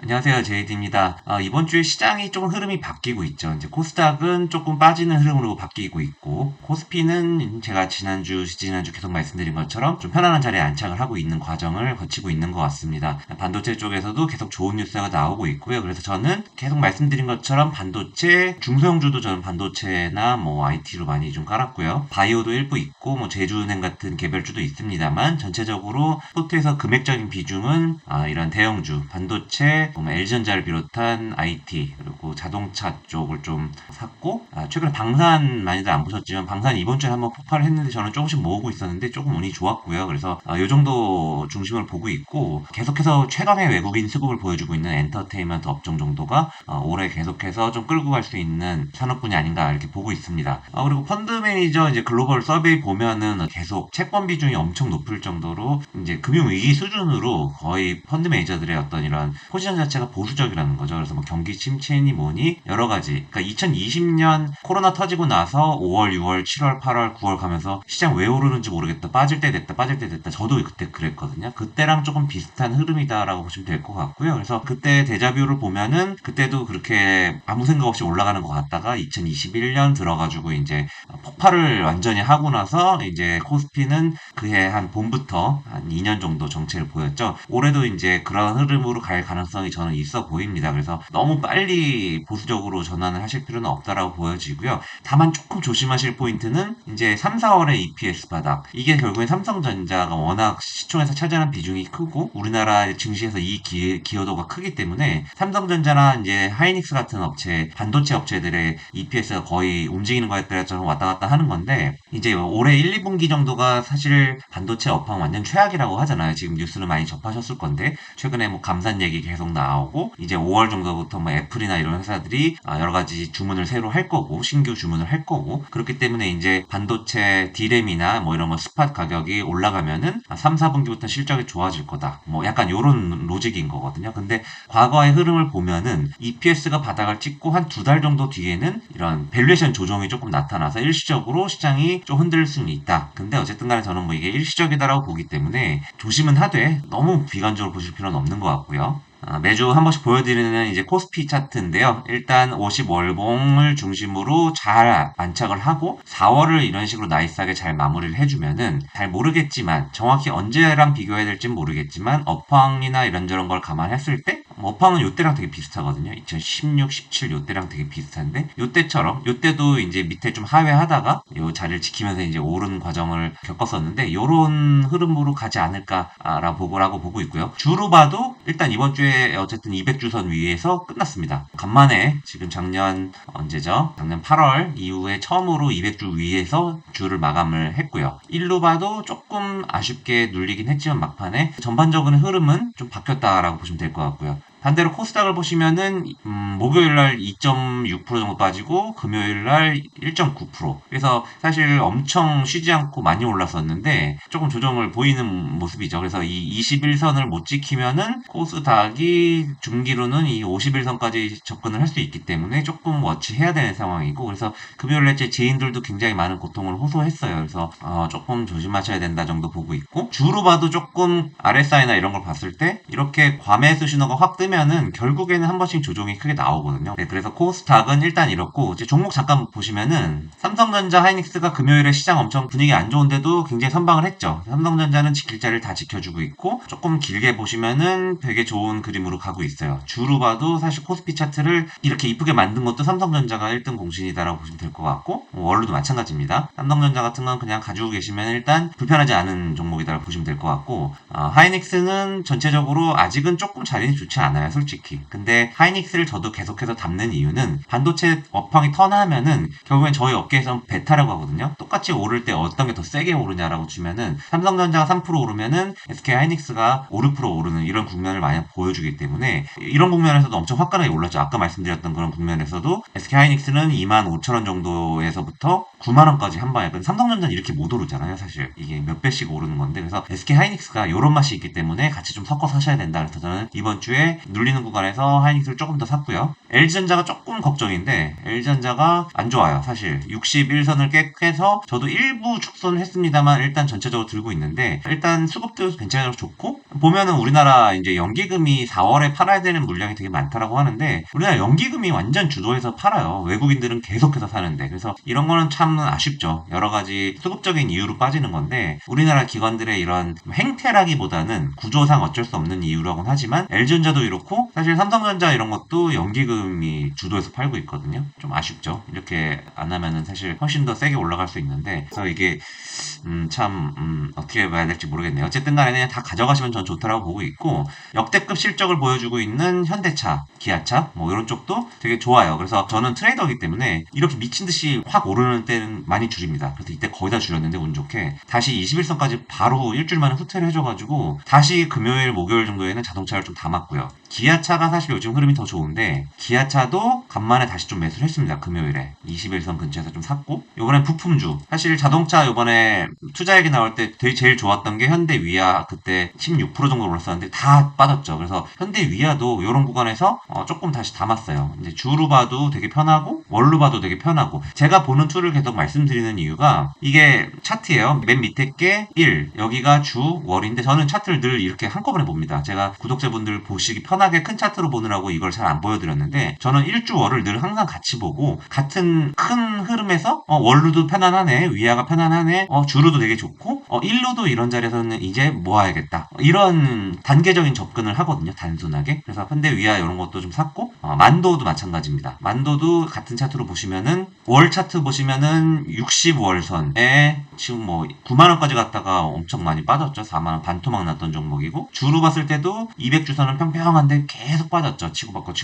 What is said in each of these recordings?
안녕하세요. 제이드입니다. 이번 주에 시장이 조금 흐름이 바뀌고 있죠. 이제 코스닥은 조금 빠지는 흐름으로 바뀌고 있고, 코스피는 제가 지난주 계속 말씀드린 것처럼 좀 편안한 자리에 안착을 하고 있는 과정을 거치고 있는 것 같습니다. 반도체 쪽에서도 계속 좋은 뉴스가 나오고 있고요. 그래서 저는 계속 말씀드린 것처럼 반도체, 중소형주도 저는 반도체나 뭐 IT로 많이 좀 깔았고요. 바이오도 일부 있고, 뭐 제주은행 같은 개별주도 있습니다만, 전체적으로 포트에서 금액적인 비중은 이런 대형주, 반도체, LG전자를 비롯한 IT 그리고 자동차 쪽을 좀 샀고 최근에 방산 많이들 안 보셨지만 방산 이번 주에 한번 폭발을 했는데 저는 조금씩 모으고 있었는데 조금 운이 좋았고요. 그래서 이 정도 중심을 보고 있고 계속해서 최강의 외국인 수급을 보여주고 있는 엔터테인먼트 업종 정도가 올해 계속해서 좀 끌고 갈 수 있는 산업군이 아닌가 이렇게 보고 있습니다. 그리고 펀드 매니저 이제 글로벌 서베이 보면은 계속 채권 비중이 엄청 높을 정도로 이제 금융 위기 수준으로 거의 펀드 매니저들의 어떤 이런 포지션 자체가 보수적이라는 거죠. 그래서 뭐 경기 침체니 뭐니 여러 가지. 그러니까 2020년 코로나 터지고 나서 5월, 6월, 7월, 8월, 9월 가면서 시장 왜 오르는지 모르겠다. 빠질 때 됐다. 빠질 때 됐다. 저도 그때 그랬거든요. 그때랑 조금 비슷한 흐름이다라고 보시면 될 것 같고요. 그래서 그때 데자뷰를 보면은 그때도 그렇게 아무 생각 없이 올라가는 것 같다가 2021년 들어가지고 이제 폭발을 완전히 하고 나서 이제 코스피는 그해 한 봄부터 한 2년 정도 정체를 보였죠. 올해도 이제 그런 흐름으로 갈 가능성이 저는 있어 보입니다. 그래서 너무 빨리 보수적으로 전환을 하실 필요는 없다라고 보여지고요. 다만 조금 조심하실 포인트는 이제 3, 4월의 EPS 바닥. 이게 결국엔 삼성전자가 워낙 시총에서 차지하는 비중이 크고 우리나라 증시에서 이 기여도가 크기 때문에 삼성전자나 이제 하이닉스 같은 업체, 반도체 업체들의 EPS가 거의 움직이는 거에 따라서 왔다 갔다 하는 건데 이제 올해 1, 2분기 정도가 사실 반도체 업황 완전 최악이라고 하잖아요. 지금 뉴스를 많이 접하셨을 건데 최근에 뭐 감산 얘기 계속 나오고 이제 5월 정도부터 뭐 애플이나 이런 회사들이 여러 가지 주문을 새로 할 거고 신규 주문을 할 거고 그렇기 때문에 이제 반도체 D램이나 뭐 이런 거 스팟 가격이 올라가면은 3, 4분기부터 실적이 좋아질 거다. 뭐 약간 요런 로직인 거거든요. 근데 과거의 흐름을 보면은 EPS가 바닥을 찍고 한 두 달 정도 뒤에는 이런 밸류에이션 조정이 조금 나타나서 일시적으로 시장이 좀 흔들릴 수는 있다. 근데 어쨌든 간에 저는 뭐 이게 일시적이다라고 보기 때문에 조심은 하되 너무 비관적으로 보실 필요는 없는 것 같고요. 매주 한 번씩 보여드리는 이제 코스피 차트인데요. 일단 50월봉을 중심으로 잘 안착을 하고 4월을 이런 식으로 나이스하게 잘 마무리를 해주면은 잘 모르겠지만 정확히 언제랑 비교해야 될지 모르겠지만 업황이나 이런저런 걸 감안했을 때 업황은 요때랑 되게 비슷하거든요. 2016, 17 요때랑 되게 비슷한데 요때처럼 요때도 이제 밑에 좀 하회하다가 요 자리를 지키면서 이제 오른 과정을 겪었었는데 요런 흐름으로 가지 않을까라고 보고 있고요. 주로 봐도 일단 이번 주에 어쨌든 200주선 위에서 끝났습니다. 간만에 지금 작년 언제죠? 작년 8월 이후에 처음으로 200주 위에서 주를 마감을 했고요. 일로 봐도 조금 아쉽게 눌리긴 했지만 막판에 전반적인 흐름은 좀 바뀌었다라고 보시면 될 것 같고요. 반대로 코스닥을 보시면은 목요일 날 2.6% 정도 빠지고 금요일 날 1.9%. 그래서 사실 엄청 쉬지 않고 많이 올랐었는데 조금 조정을 보이는 모습이죠. 그래서 이 21선을 못 지키면은 코스닥이 중기로는 이 51선까지 접근을 할 수 있기 때문에 조금 워치해야 되는 상황이고 그래서 금요일 날 제 지인들도 굉장히 많은 고통을 호소했어요. 그래서 조금 조심하셔야 된다 정도 보고 있고 주로 봐도 조금 RSI나 이런 걸 봤을 때 이렇게 과매수 신호가 확 뜨면은 결국에는 한 번씩 조정이 크게 나오거든요. 네, 그래서 코스닥은 일단 이렇고 이제 종목 잠깐 보시면은 삼성전자, 하이닉스가 금요일에 시장 엄청 분위기 안 좋은데도 굉장히 선방을 했죠. 삼성전자는 지킬 자리를 다 지켜주고 있고 조금 길게 보시면은 되게 좋은 그림으로 가고 있어요. 주로 봐도 사실 코스피 차트를 이렇게 이쁘게 만든 것도 삼성전자가 1등 공신이다라고 보시면 될 것 같고 월로도 마찬가지입니다. 삼성전자 같은 건 그냥 가지고 계시면 일단 불편하지 않은 종목이다라고 보시면 될 것 같고 하이닉스는 전체적으로 아직은 조금 자리는 좋지 않아요, 솔직히. 근데 하이닉스를 저도 계속해서 담는 이유는 반도체 업황이 턴하면은 결국엔 저희 업계에서는 베타라고 하거든요. 똑같이 오를 때 어떤 게 더 세게 오르냐라고 주면은 삼성전자가 3% 오르면은 SK 하이닉스가 5, 6% 오르는 이런 국면을 많이 보여주기 때문에 이런 국면에서도 엄청 화끈하게 올랐죠. 아까 말씀드렸던 그런 국면에서도 SK 하이닉스는 25,000원 정도에서부터 90,000원까지 한 방에. 삼성전자는 이렇게 못 오르잖아요, 사실. 이게 몇 배씩 오르는 건데. 그래서 SK 하이닉스가 이런 맛이 있기 때문에 같이 좀 섞어 사셔야 된다. 그래서 저는 이번 주에 눌리는 구간에서 하이닉스를 조금 더 샀고요. LG전자가 조금 걱정인데 LG전자가 안 좋아요. 사실 61선을 깨서 저도 일부 축소는 했습니다만 일단 전체적으로 들고 있는데 일단 수급도 괜찮아서 좋고 보면은 우리나라 이제 연기금이 4월에 팔아야 되는 물량이 되게 많다라고 하는데 우리나라 연기금이 완전 주도해서 팔아요. 외국인들은 계속해서 사는데 그래서 이런 거는 참 아쉽죠. 여러 가지 수급적인 이유로 빠지는 건데 우리나라 기관들의 이런 행태라기보다는 구조상 어쩔 수 없는 이유라고는 하지만 LG전자도 이렇고 사실 삼성전자 이런 것도 연기금이 주도해서 팔고 있거든요. 좀 아쉽죠. 이렇게 안 하면은 사실 훨씬 더 세게 올라갈 수 있는데 그래서 이게 어떻게 봐야 될지 모르겠네요. 어쨌든 간에 그냥 다 가져가시면 전 좋다라고 보고 있고, 역대급 실적을 보여주고 있는 현대차, 기아차, 뭐 이런 쪽도 되게 좋아요. 그래서 저는 트레이더이기 때문에 이렇게 미친 듯이 확 오르는 때는 많이 줄입니다. 그래서 이때 거의 다 줄였는데 운 좋게 다시 21선까지 바로 일주일 만에 후퇴를 해줘가지고 다시 금요일, 목요일 정도에는 자동차를 좀 담았고요. 기아차가 사실 요즘 흐름이 더 좋은데 기아차도 간만에 다시 좀 매수를 했습니다. 금요일에 21선 근처에서 좀 샀고 요번엔 부품주 사실 자동차 요번에 투자 얘기 나올 때 되게 제일 좋았던 게 현대 위아 그때 16% 정도 올랐었는데 다 빠졌죠. 그래서 현대 위아도 이런 구간에서 조금 다시 담았어요. 이제 주로 봐도 되게 편하고 월로 봐도 되게 편하고 제가 보는 툴을 계속 말씀드리는 이유가 이게 차트예요. 맨 밑에 게 1, 여기가 주, 월인데 저는 차트를 늘 이렇게 한꺼번에 봅니다. 제가 구독자분들 보시기 편하게 큰 차트로 보느라고 이걸 잘 안 보여드렸는데 저는 일주 월을 늘 항상 같이 보고 같은 큰 흐름에서 월로도 편안하네, 위아가 편안하네, 주로도 되게 좋고 일로도 이런 자리에서는 이제 모아야겠다. 이런 단계적인 접근을 하거든요. 단순하게. 그래서 현대 위아 이런 것도 좀 샀고 만도도 마찬가지입니다. 만도도 같은 차트로 보시면은 월 차트 보시면은 60월선에 지금 뭐 9만원까지 갔다가 엄청 많이 빠졌죠. 4만원 반토막 났던 종목이고 주로 봤을 때도 200주선은 평평한데 계속 빠졌죠. 치고받고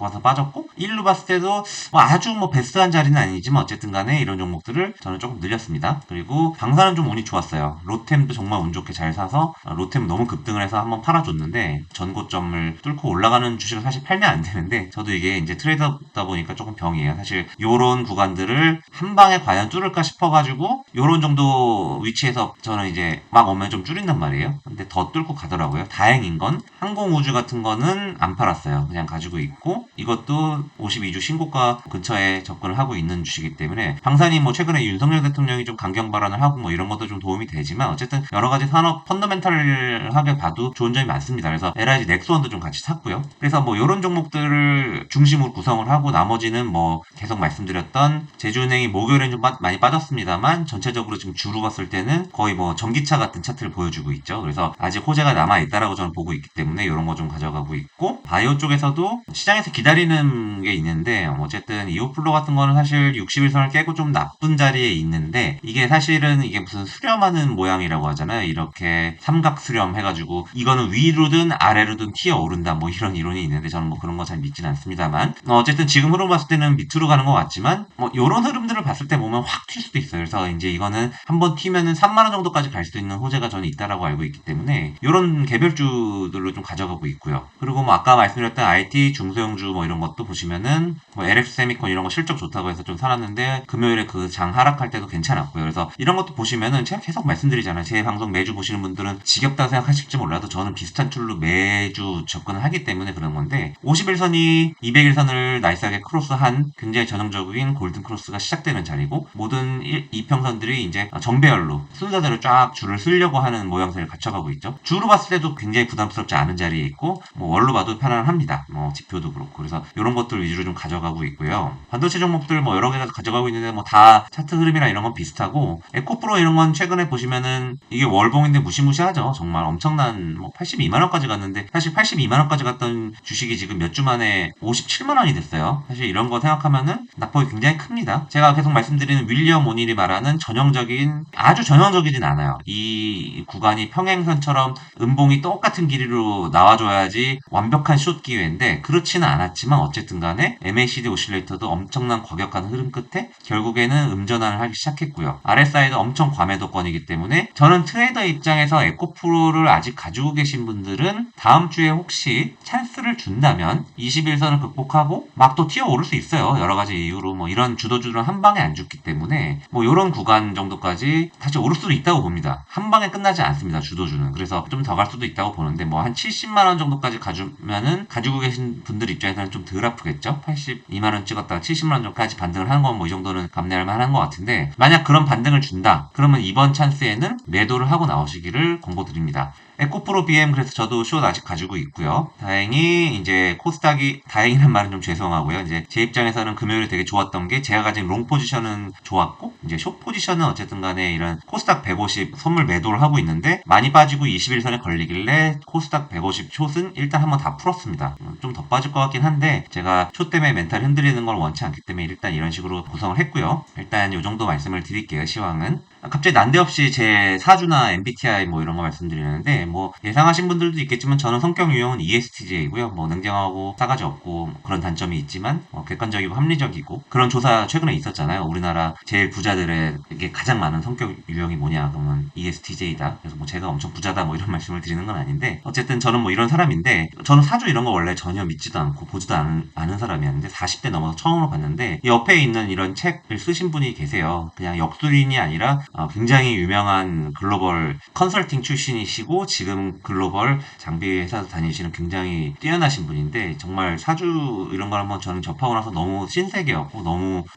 와서 빠졌고 일로 봤을 때도 뭐 아주 뭐 베스트한 자리는 아니지만 어쨌든 간에 이런 종목들을 저는 조금 늘렸습니다. 그리고 방사는 좀 운이 좋았어요. 로템도 정말 운 좋게 잘 사서 로템 너무 급등을 해서 한번 팔아줬는데 전고점을 뚫고 올라가는 주식을 사실 팔면 안 되는데 저도 이게 이제 트레이더다 보니까 조금 병이에요. 사실 요런 구간들을 한 방에 과연 뚫을까 싶어가지고 요런 정도 위치에서 저는 이제 막 오면 좀 줄인단 말이에요. 근데 더 뚫고 가더라고요. 다행인 건 항공우주 같은 거는 안 팔았어요. 그냥 가지고 있고 이것도 52주 신고가 근처에 접근을 하고 있는 주식이기 때문에 방산이 뭐 최근에 윤석열 대통령이 좀 강경 발언을 하고 뭐 이런 것도 좀 도움이 되지만 어쨌든 여러 가지 산업 펀더멘탈하게 봐도 좋은 점이 많습니다. 그래서 LIG 넥스원도 좀 같이 샀고요. 그래서 뭐 이런 종목들을 중심으로 구성을 하고 나머지는 뭐 계속 말씀드렸던 제주은행이 목요일엔 좀 많이 빠졌습니다만 전체적으로 지금 주로 봤을 때는 거의 뭐 전기차 같은 차트를 보여주고 있죠. 그래서 아직 호재가 남아있다라고 저는 보고 있기 때문에 이런 거 좀 가져가고 있고 바이오 쪽에서도 시장에서 기다리는 게 있는데 어쨌든 이오플로 같은 거는 사실 61선을 깨고 좀 나쁜 자리에 있는데 이게 사실은 이게 무슨 수렴하는 모양이라고 하잖아요. 이렇게 삼각 수렴 해가지고 이거는 위로든 아래로든 튀어 오른다 뭐 이런 이론이 있는데 저는 뭐 그런 거 잘 믿지는 않습니다만 어쨌든 지금 흐름 봤을 때는 밑으로 가는 것 같지만 뭐 이런 흐름들을 봤을 때 보면 확 튈 수도 있어요. 그래서 이제 이거는 한번 튀면은 3만원 정도까지 갈 수 있는 호재가 저는 있다라고 알고 있기 때문에 이런 개별주들로 좀 가져가고 있고요. 그리고 뭐 아까 말씀드렸던 IT 중소형주 뭐 이런 것도 보시면은 뭐 LX 세미콘 이런 거 실적 좋다고 해서 좀 살았는데 금요일에 그 장 하락할 때도 괜찮았고요. 그래서 이런 것도 보시면은 제가 계속 말씀드리잖아요. 제 방송 매주 보시는 분들은 지겹다 생각하실지 몰라도 저는 비슷한 툴로 매주 접근을 하기 때문에 그런 건데 51선이 200일선을 나이스하게 크로스한 굉장히 전형적인 골든 크로스가 시작되는 자리고 모든 이평선들이 이제 정배열로 순서대로 쫙 줄을 쓰려고 하는 모양새를 갖춰가고 있죠. 주로 봤을 때도 굉장히 부담스럽지 않은 자리에 있고 뭐 월로 봐도 편안합니다. 뭐 지표도 그렇고 그래서 이런 것들 위주로 좀 가져가고 있고요. 반도체 종목들 뭐 여러 개가 가져가고 있는데 뭐 다 차트 흐름이랑 이런 건 비슷하고 에코프로 이런 건 최근에 보시면은 이게 월봉인데 무시무시하죠. 정말 엄청난 뭐 82만 원까지 갔는데 사실 82만 원까지 갔던 주식이 지금 몇 주 만에 57만 원이 됐어요. 사실 이런 거 생각하면은 낙폭이 굉장히 큽니다. 제가 계속 말씀드리는 윌리엄 오닐이 말하는 전형적인 아주 전형적이진 않아요. 이 구간이 평행선처럼 음봉이 똑같은 길이로 나와줘야지 완벽한 숏 기회인데 그렇지는 않았지만 어쨌든 간에 MACD 오실레이터도 엄청난 과격한 흐름 끝에 결국에는 음전환을 하기 시작했고요. RSI도 엄청 과매도권이기 때문에 저는 트레이더 입장에서 에코프로를 아직 가지고 계신 분들은 다음 주에 혹시 찬스를 준다면 21선을 극복하고 막 또 튀어오를 수 있어요. 여러 가지 이유로 뭐 이런 주도주들은 한 방에 안 죽기 때문에 뭐 이런 구간 정도 정도까지 사실 오를 수도 있다고 봅니다. 한 방에 끝나지 않습니다. 주도주는. 그래서 좀 더 갈 수도 있다고 보는데 뭐 한 70만 원 정도까지 가주면은 가지고 계신 분들 입장에서는 좀 덜 아프겠죠? 82만 원 찍었다가 70만 원 정도까지 반등을 하는 건 뭐 이 정도는 감내할 만한 것 같은데 만약 그런 반등을 준다. 그러면 이번 찬스에는 매도를 하고 나오시기를 권고드립니다. 에코프로 BM 그래서 저도 숏 아직 가지고 있고요. 다행히 이제 코스닥이 다행이란 말은 좀 죄송하고요. 이제 제 입장에서는 금요일에 되게 좋았던 게 제가 가진 롱 포지션은 좋았고 이제 숏 포지션은 어쨌든 간에 이런 코스닥 150 선물 매도를 하고 있는데 많이 빠지고 21선에 걸리길래 코스닥 150 숏은 일단 한번 다 풀었습니다. 좀 더 빠질 것 같긴 한데 제가 숏 때문에 멘탈 흔들리는 걸 원치 않기 때문에 일단 이런 식으로 구성을 했고요. 일단 이 정도 말씀을 드릴게요. 시황은. 갑자기 난데없이 제 사주나 MBTI 뭐 이런 거 말씀드리는데 뭐 예상하신 분들도 있겠지만 저는 성격 유형은 ESTJ이고요. 뭐 냉정하고 싸가지 없고 그런 단점이 있지만 객관적이고 합리적이고 그런 조사 최근에 있었잖아요. 우리나라 제일 부자들의 이게 가장 많은 성격 유형이 뭐냐 그러면 ESTJ다. 그래서 뭐 제가 엄청 부자다 뭐 이런 말씀을 드리는 건 아닌데 어쨌든 저는 뭐 이런 사람인데 저는 사주 이런 거 원래 전혀 믿지도 않고 보지도 않은 사람이었는데 40대 넘어서 처음으로 봤는데 옆에 있는 이런 책을 쓰신 분이 계세요. 그냥 역술인이 아니라 굉장히 유명한 글로벌 컨설팅 출신이시고 지금 글로벌 장비 회사 다니시는 굉장히 뛰어나신 분인데 정말 사주 이런 걸 한번 저는 접하고 나서 너무 신세계였고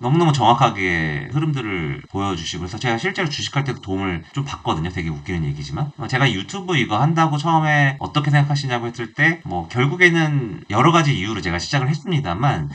너무너무 정확하게 흐름들을 보여주시고 그래서 제가 실제로 주식할 때도 도움을 좀 받거든요. 되게 웃기는 얘기지만 제가 유튜브 이거 한다고 처음에 어떻게 생각하시냐고 했을 때 뭐 결국에는 여러 가지 이유로 제가 시작을 했습니다만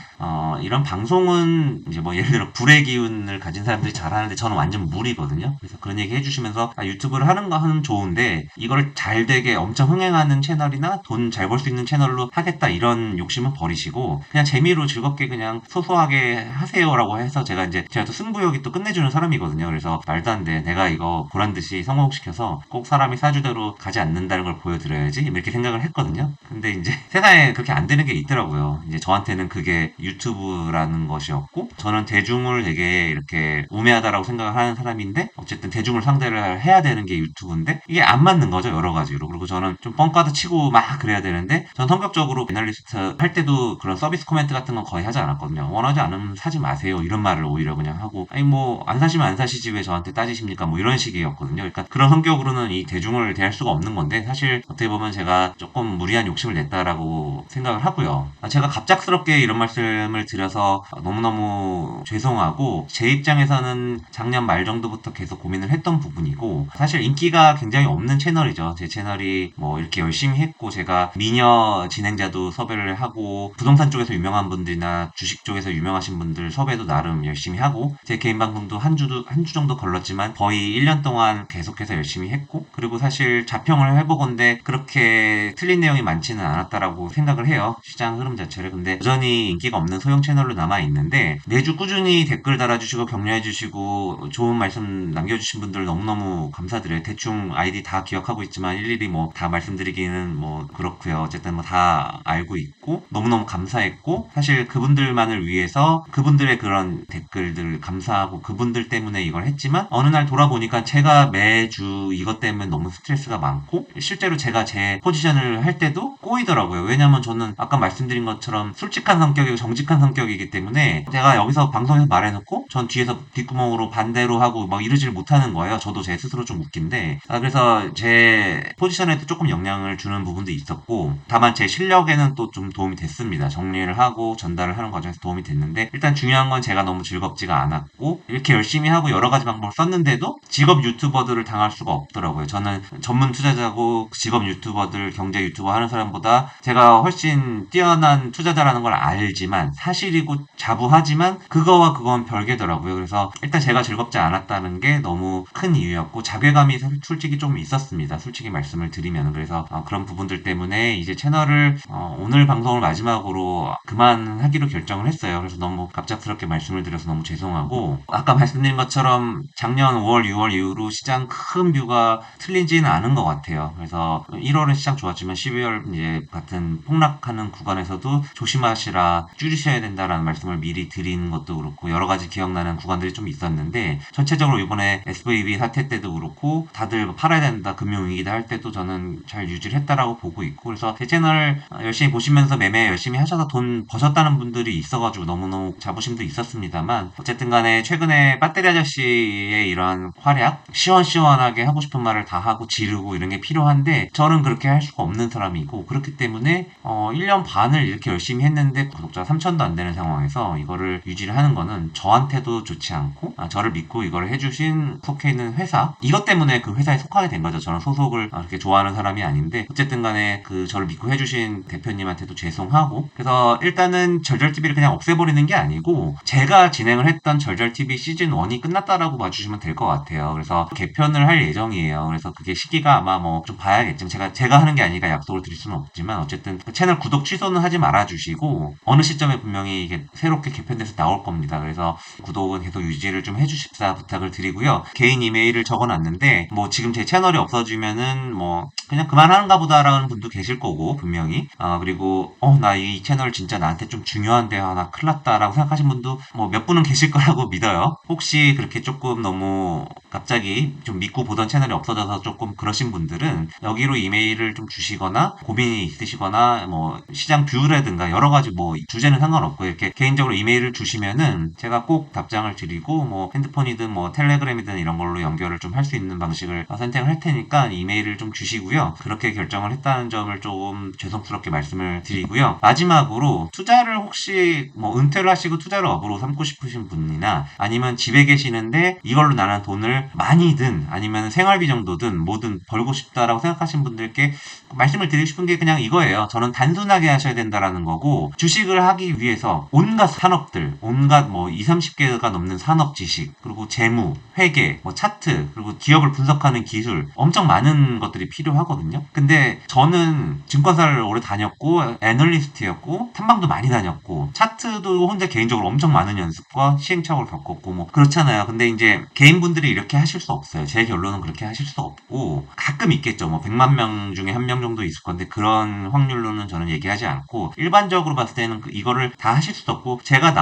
이런 방송은 이제 뭐 예를 들어 불의 기운을 가진 사람들이 잘하는데 저는 완전 물이거든요. 그래서 그런 얘기 해주시면서 유튜브를 하는 거는 좋은데 이걸 잘 되게 엄청 흥행하는 채널이나 돈 잘 벌 수 있는 채널로 하겠다 이런 욕심은 버리시고 그냥 재미로 즐겁게 그냥 소소하게 하세요라고 해서 제가 또 승부욕이 또 끝내주는 사람이거든요. 그래서 말도 안 돼. 내가 이거 보란듯이 성공시켜서 꼭 사람이 사주대로 가지 않는다는 걸 보여드려야지 이렇게 생각을 했거든요. 근데 이제 세상에 그렇게 안 되는 게 있더라고요. 이제 저한테는 그게 유튜브라는 것이었고 저는 대중을 되게 이렇게 우매하다라고 생각을 하는 사람인데 어쨌든 대중을 상대를 해야 되는 게 유튜브인데 이게 안 맞는 거죠. 여러 가지로. 그리고 저는 좀 뻥까드 치고 막 그래야 되는데 전 성격적으로 애널리스트 할 때도 그런 서비스 코멘트 같은 건 거의 하지 않았거든요. 원하지 않으면 사지 마세요. 이런 말을 오히려 그냥 하고 아니 뭐 안 사시면 안 사시지 왜 저한테 따지십니까? 뭐 이런 식이었거든요. 그러니까 그런 성격으로는 이 대중을 대할 수가 없는 건데 사실 어떻게 보면 제가 조금 무리한 욕심을 냈다라고 생각을 하고요. 제가 갑작스럽게 이런 말씀을 드려서 너무너무 죄송하고 제 입장에서는 작년 말 정도부터 계속 고민을 했던 부분이고 사실 인기가 굉장히 없는 채널이죠. 제 채널이 뭐 이렇게 열심히 했고 제가 미녀 진행자도 섭외를 하고 부동산 쪽에서 유명한 분들이나 주식 쪽에서 유명하신 분들 섭외도 나름 열심히 하고 제 개인 방송도 한 주 정도 걸렀지만 거의 1년 동안 계속해서 열심히 했고 그리고 사실 자평을 해보건대 그렇게 틀린 내용이 많지는 않았다라고 생각을 해요. 시장 흐름 자체를. 근데 여전히 인기가 없는 소형 채널로 남아 있는데 매주 꾸준히 댓글 달아주시고 격려해주시고 좋은 말씀 남겨주신 분들 너무너무 감사드려요. 대충 아이디 다 기억하고 있지만 일일이 뭐 다 말씀드리기는 뭐 그렇고요. 어쨌든 뭐 다 알고 있고 너무너무 감사했고 사실 그분들만을 위해서 그분들의 그런 댓글들 감사하고 그분들 때문에 이걸 했지만 어느 날 돌아보니까 제가 매주 이것 때문에 너무 스트레스가 많고 실제로 제가 제 포지션을 할 때도 꼬이더라고요. 왜냐면 저는 아까 말씀드린 것처럼 솔직한 성격이고 정직한 성격이기 때문에 제가 여기서 방송에서 말해놓고 전 뒤에서 뒷구멍으로 반대로 하고 막 이러질 못하는 거예요. 저도 제 스스로 좀 웃긴데 그래서 제 포지션에도 조금 영향을 주는 부분도 있었고 다만 제 실력에는 또 좀 도움이 됐습니다. 정리를 하고 전달을 하는 과정에서 도움이 됐는데 일단 중요한 건 제가 너무 즐겁지가 않았고 이렇게 열심히 하고 여러 가지 방법을 썼는데도 직업 유튜버들을 당할 수가 없더라고요. 저는 전문 투자자고 직업 유튜버들 경제 유튜버 하는 사람보다 제가 훨씬 뛰어난 투자자라는 걸 알지만 사실이고 자부하지만 그거와 그건 별개더라고요. 그래서 일단 제가 즐겁지 않았다는 게 너무 큰 이유였고 자괴감이 솔직히 좀 있었습니다. 솔직히 말씀을 드리면 그래서 그런 부분들 때문에 이제 채널을 오늘 방송을 마지막으로 그만하기로 결정을 했어요. 그래서 너무 갑작스럽게 말씀을 드려서 너무 죄송하고 아까 말씀드린 것처럼 작년 5월, 6월 이후로 시장 큰 뷰가 틀리지는 않은 것 같아요. 그래서 1월은 시장 좋았지만 12월 이제 같은 폭락하는 구간에서도 조심하시라 줄이셔야 된다라는 말씀을 미리 드린 것도 그렇고 여러 가지 기억나는 구간들이 좀 있었는데 전체적으로 이번에 SVB 사태 때도 그렇고 다들 팔아야 된다 금융위기다 할 때도 저는 잘 유지를 했다라고 보고 있고, 그래서 제 채널 열심히 보시면서 매매 열심히 하셔서 돈 버셨다는 분들이 있어가지고 너무너무 자부심도 있었습니다만, 어쨌든 간에 최근에 배터리 아저씨의 이런 활약, 시원시원하게 하고 싶은 말을 다 하고 지르고 이런 게 필요한데, 저는 그렇게 할 수가 없는 사람이고, 그렇기 때문에 1년 반을 이렇게 열심히 했는데 구독자 3천도 안 되는 상황에서 이거를 유지를 하는 거는 저한테도 좋지 않고, 저를 믿고 이거를 해주신 속해 있는 회사, 이것 때문에 그 회사에 속하게 된 거죠. 저는 소속을 그렇게 좋아하는 사람이 아닌데, 어쨌든 간에 그 저를 믿고 해주신 대표님한테도 죄송하고, 그래서 일단은 절절TV를 그냥 없애버리는 게 아니고, 제가 진행을 했던 절절TV 시즌 1이 끝났다라고 봐주시면 될 것 같아요. 그래서 개편을 할 예정이에요. 그래서 그게 시기가 아마 뭐 좀 봐야겠지만, 제가 하는 게 아니니까 약속을 드릴 수는 없지만, 어쨌든 그 채널 구독 취소는 하지 말아주시고, 어느 시점에 분명히 이게 새롭게 개편돼서 나올 겁니다. 그래서 구독은 계속 유지를 좀 해주십사 부탁을 드리고요. 개인 이메일을 적어놨는데, 뭐 지금 제 채널이 없어지면은 뭐 그냥 그만하는가 보다라는 분도 계실 거고, 분명히. 그리고 나 이 채널 진짜 나한테 좀 중요한데, 나 큰일 났다라고 생각하신 분도 뭐 몇 분은 계실 거라고 믿어요. 혹시 그렇게 조금 너무 갑자기 좀 믿고 보던 채널이 없어져서 조금 그러신 분들은 여기로 이메일을 좀 주시거나, 고민이 있으시거나, 뭐 시장 뷰라든가 여러 가지 뭐 주제는 상관없고 이렇게 개인적으로 이메일을 주시면은 제가 꼭 답장을 드리고, 뭐 핸드폰이든 뭐 텔레그램이든 이런 걸로 연결을 좀 할 수 있는 방식을 선택을 할 테니까 이메일을 좀 주시고요. 그렇게 결정을 했다는 점을 조금 죄송스럽게 말씀을 드리고요. 마지막으로 투자를 혹시 뭐 은퇴를 하시고 투자를 업으로 삼고 싶으신 분이나, 아니면 집에 계시는데 이걸로 나는 돈을 많이든 아니면 생활비 정도든 뭐든 벌고 싶다라고 생각하신 분들께 말씀을 드리고 싶은 게 그냥 이거예요. 저는 단순하게 하셔야 된다라는 거고, 주식을 하기 위해서 온갖 산업들, 온갖 뭐 20, 30개가 넘는 산업 지식, 그리고 재무, 회계, 뭐 차트, 그리고 기업을 분석하는 기술, 엄청 많은 것들이 필요하거든요. 근데 저는 증권사를 오래 다녔고, 애널리스트였고, 탐방도 많이 다녔고, 차트도 혼자 개인적으로 엄청 많은 연습과 시행착오를 겪었고, 뭐 그렇잖아요. 근데 이제 개인분들이 이렇게 하실 수 없어요. 제 결론은 그렇게 하실 수 없고, 가끔 있겠죠. 뭐 100만 명 중에 한 명 정도 있을 건데, 그런 확률로는 저는 얘기하지 않고, 일반적으로 봤을 때는 이거를 다 하실 수도 없고, 제가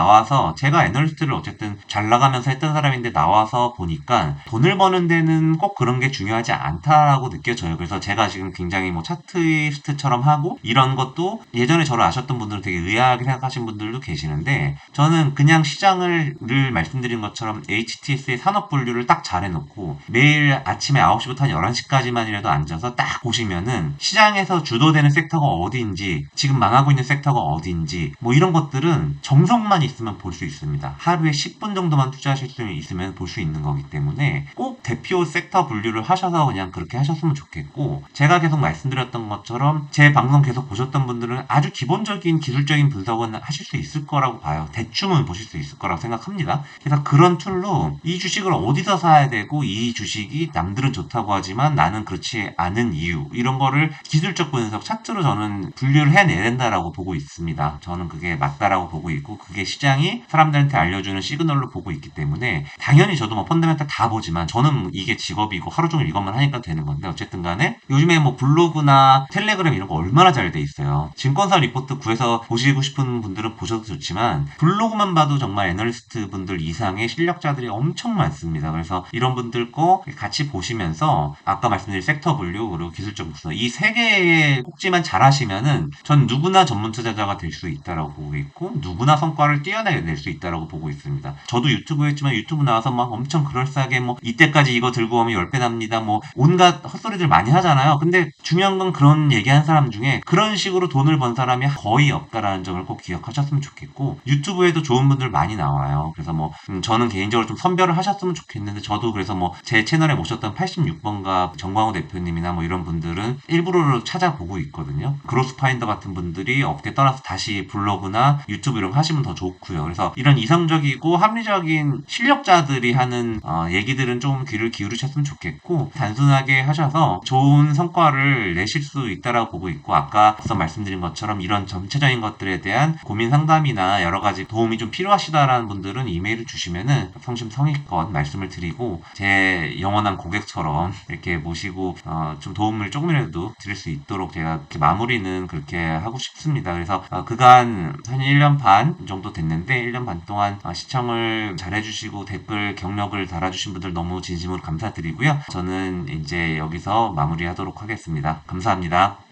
애널리스트를 어쨌든 잘 나가면서 했던 사람인데 나와서 보니까 돈을 버는 데는 꼭 그런 게 중요하지 않다라고 느껴져요. 그래서 제가 지금 굉장히 뭐 차트이스트처럼 하고 이런 것도, 예전에 저를 아셨던 분들은 되게 의아하게 생각하신 분들도 계시는데, 저는 그냥 시장을 늘 말씀드린 것처럼 HTS의 산업 분류를 딱 잘 해놓고 매일 아침에 9시부터 한 11시까지만이라도 앉아서 딱 보시면은 시장에서 주도되는 섹터가 어디인지, 지금 망하고 있는 섹터가 어디인지, 뭐 이런 것들은 정성만 있으면 볼 수 있습니다. 하루에 10분 정도만 투자하실 수 있으면 볼 수 있는 거기 때문에 꼭 대표 섹터 분류를 하셔서 그냥 그렇게 하셨으면 좋겠고, 제가 계속 말씀드렸던 것처럼 제 방송 계속 보셨던 분들은 아주 기본적인 기술적인 분석은 하실 수 있을 거라고 봐요. 대충은 보실 수 있을 거라고 생각합니다. 그래서 그런 툴로 이 주식을 어디서 사야 되고, 이 주식이 남들은 좋다고 하지만 나는 그렇지 않은 이유, 이런 거를 기술적 분석 차트로 저는 분류를 해내야 된다라고 보고 있습니다. 저는 그게 맞다라고 보고 있고, 그게 시장이 사람들한테 알려주는 시그널로 보고 있기 때문에, 당연히 저도 뭐 펀더멘탈 다 보지만 저는 이게 직업이고 하루 종일 이것만 하니까 되는 건데, 어쨌든 간에 요즘에 뭐 블로그나 텔레그램 이런 거 얼마나 잘 돼 있어요. 증권사 리포트 구해서 보시고 싶은 분들은 보셔도 좋지만, 블로그만 봐도 정말 애널리스트 분들 이상의 실력자들이 엄청 많습니다. 그래서 이런 분들 거 같이 보시면서, 아까 말씀드린 섹터 분류, 그리고 기술적 분석, 이 세 개의 꼭지만 잘 하시면은 전 누구나 전문 투자자가 될 수 있다라고 보고 있고, 누구나 성과를 뛰어내낼 수 있다라고 보고 있습니다. 저도 유튜브 했지만 유튜브 나와서 막 엄청 그럴싸하게 뭐 이때까지 이거 들고 오면 10배 납니다, 뭐 온갖 헛소리들 많이 하잖아요. 근데 중요한 건 그런 얘기한 사람 중에 그런 식으로 돈을 번 사람이 거의 없다라는 점을 꼭 기억하셨으면 좋겠고, 유튜브에도 좋은 분들 많이 나와요. 그래서 뭐 저는 개인적으로 좀 선별을 하셨으면 좋겠는데, 저도 그래서 뭐 제 채널에 모셨던 86번가 정광호 대표님이나 뭐 이런 분들은 일부러 찾아보고 있거든요. 그로스파인더 같은 분들이 업계 떠나서 다시 블로그나 유튜브 이런 거 하시면 더 좋고요. 그래서 이런 이성적이고 합리적인 실력자들이 하는 얘기들은 좀 귀를 기울이셨으면 좋겠고, 단순하게 하셔서 좋은 성과를 내실 수 있다라고 보고 있고, 아까 앞서 말씀드린 것처럼 이런 전체적인 것들에 대한 고민 상담이나 여러 가지 도움이 좀 필요하시다라는 분들은 이메일을 주시면은 성심성의껏 말씀을 드리고, 제 영원한 고객처럼 이렇게 모시고 좀 도움을 조금이라도 드릴 수 있도록 제가 이렇게 마무리는 그렇게 하고 싶습니다. 그래서 그간 한 1년 반 정도 됐는데, 1년 반 동안 시청을 잘해주시고 댓글 경력을 달아주신 분들 너무 진심으로 감사드리고요. 저는 이제 여기서 마무리하도록 하겠습니다. 감사합니다.